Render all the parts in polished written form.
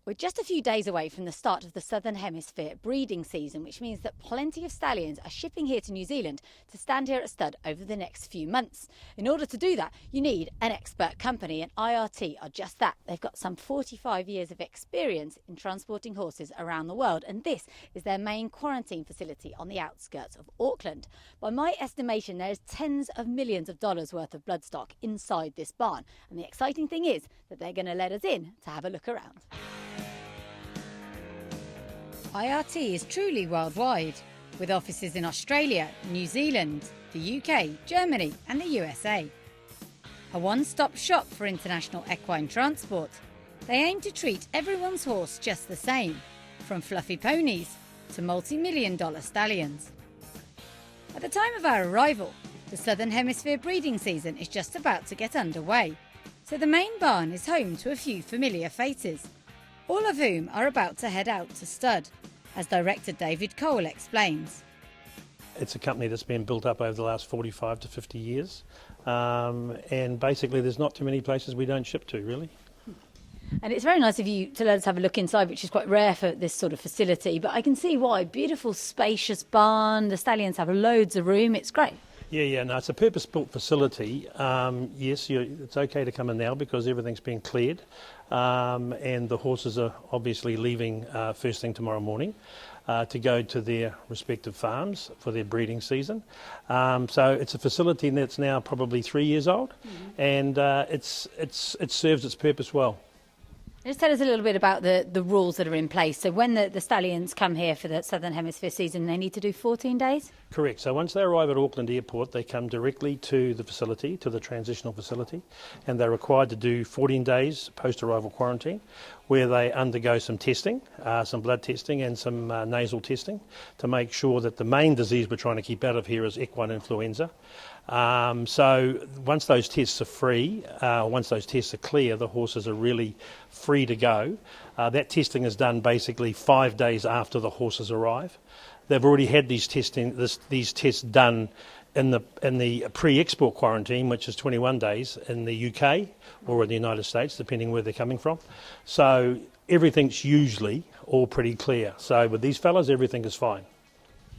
We're just a few days away from the start of the Southern Hemisphere breeding season, which means that plenty of stallions are shipping here to New Zealand to stand here at stud over the next few months. In order to do that, you need an expert company, and IRT are just that. They've got some 45 years of experience in transporting horses around the world, and this is their main quarantine facility on the outskirts of Auckland. By my estimation, there is tens of millions of dollars worth of bloodstock inside this barn, and the exciting thing is that they're going to let us in to have a look around. IRT is truly worldwide, with offices in Australia, New Zealand, the UK, Germany and the USA. A one-stop shop for international equine transport. They aim to treat everyone's horse just the same, from fluffy ponies to multi-million-dollar stallions. At the time of our arrival, the Southern Hemisphere breeding season is just about to get underway, so the main barn is home to a few familiar faces, all of whom are about to head out to stud, as director David Cole explains. It's a company that's been built up over the last 45 to 50 years, and basically there's not too many places we don't ship to, really. And it's very nice of you to let us have a look inside, which is quite rare for this sort of facility, but I can see why. Beautiful, spacious barn, the stallions have loads of room, it's great. Yeah, no, it's a purpose-built facility. Yes, it's okay to come in now because everything's been cleared, and the horses are obviously leaving first thing tomorrow morning to go to their respective farms for their breeding season. So it's a facility that's now probably 3 years old, and it serves its purpose well. Just tell us a little bit about the rules that are in place. So when the stallions come here for the Southern Hemisphere season, they need to do 14 days? Correct. So once they arrive at Auckland Airport, they come directly to the facility, to the transitional facility, and they're required to do 14 days post-arrival quarantine, where they undergo some testing, some blood testing and some nasal testing to make sure that the main disease we're trying to keep out of here is equine influenza. So once those tests are free, once those tests are clear, the horses are really free to go. That testing is done basically 5 days after the horses arrive. They've already had these tests done in the pre-export quarantine, which is 21 days in the UK or in the United States, depending where they're coming from. So everything's usually all pretty clear. So with these fellas, everything is fine.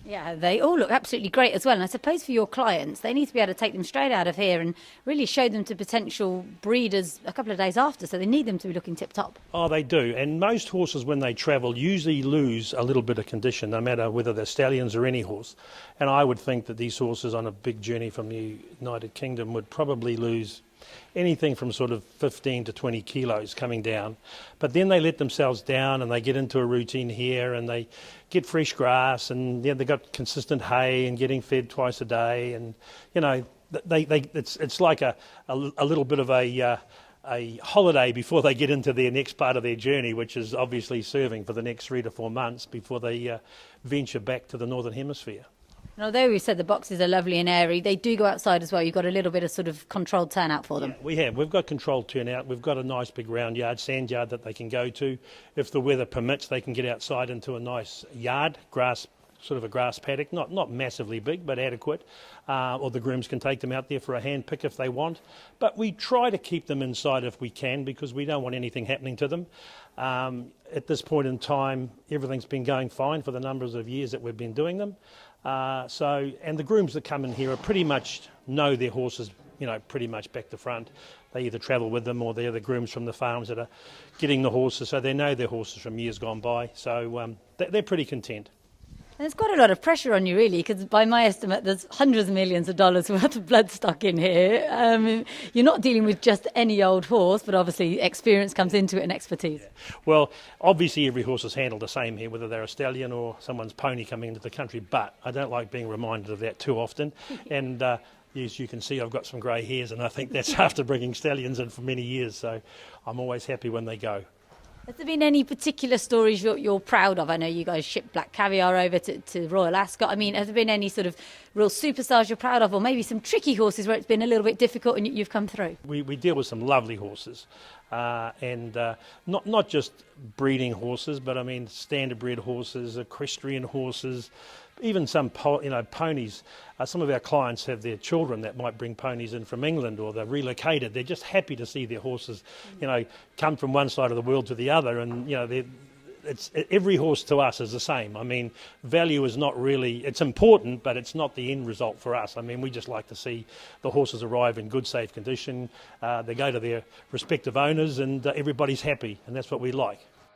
Yeah, they all look absolutely great as well. And I suppose for your clients, they need to be able to take them straight out of here and really show them to potential breeders a couple of days after. So they need them to be looking tip-top. Oh, they do. And most horses, when they travel, usually lose a little bit of condition, no matter whether they're stallions or any horse. And I would think that these horses on a big journey from the United Kingdom would probably lose anything from sort of 15 to 20 kilos coming down. But then they let themselves down and they get into a routine here and they get fresh grass and they've got consistent hay and getting fed twice a day. And, you know, it's like a little bit of a holiday before they get into their next part of their journey, which is obviously serving for the next 3 to 4 months before they venture back to the Northern Hemisphere. And although we said the boxes are lovely and airy, they do go outside as well. You've got a little bit of sort of controlled turnout for them. Yeah, we have. We've got controlled turnout. We've got a nice big round yard, sand yard that they can go to. If the weather permits, they can get outside into a nice yard, grass, sort of a grass paddock, not massively big, but adequate. Or the grooms can take them out there for a hand pick if they want. But we try to keep them inside if we can because we don't want anything happening to them. At this point in time, everything's been going fine for the numbers of years that we've been doing them. And the grooms that come in here are pretty much know their horses, you know, pretty much back to front. They either travel with them or they're the grooms from the farms that are getting the horses, so they know their horses from years gone by. So they're pretty content. And there's quite a lot of pressure on you, really, because by my estimate, there's hundreds of millions of dollars worth of bloodstock in here. You're not dealing with just any old horse, but obviously experience comes into it and expertise. Yeah. Well, obviously every horse is handled the same here, whether they're a stallion or someone's pony coming into the country, but I don't like being reminded of that too often. And as you can see, I've got some grey hairs, and I think that's after bringing stallions in for many years, so I'm always happy when they go. Has there been any particular stories you're proud of? I know you guys ship black caviar over to Royal Ascot. I mean, has there been any sort of real superstars you're proud of, or maybe some tricky horses where it's been a little bit difficult and you've come through? We deal with some lovely horses, and not just breeding horses, but I mean standard bred horses, equestrian horses, even some ponies. Some of our clients have their children that might bring ponies in from England, or they're relocated. They're just happy to see their horses, come from one side of the world to the other, and every horse to us is the same. I mean, value is not really, it's important, but it's not the end result for us. I mean, we just like to see the horses arrive in good, safe condition. They go to their respective owners, and everybody's happy, and that's what we like.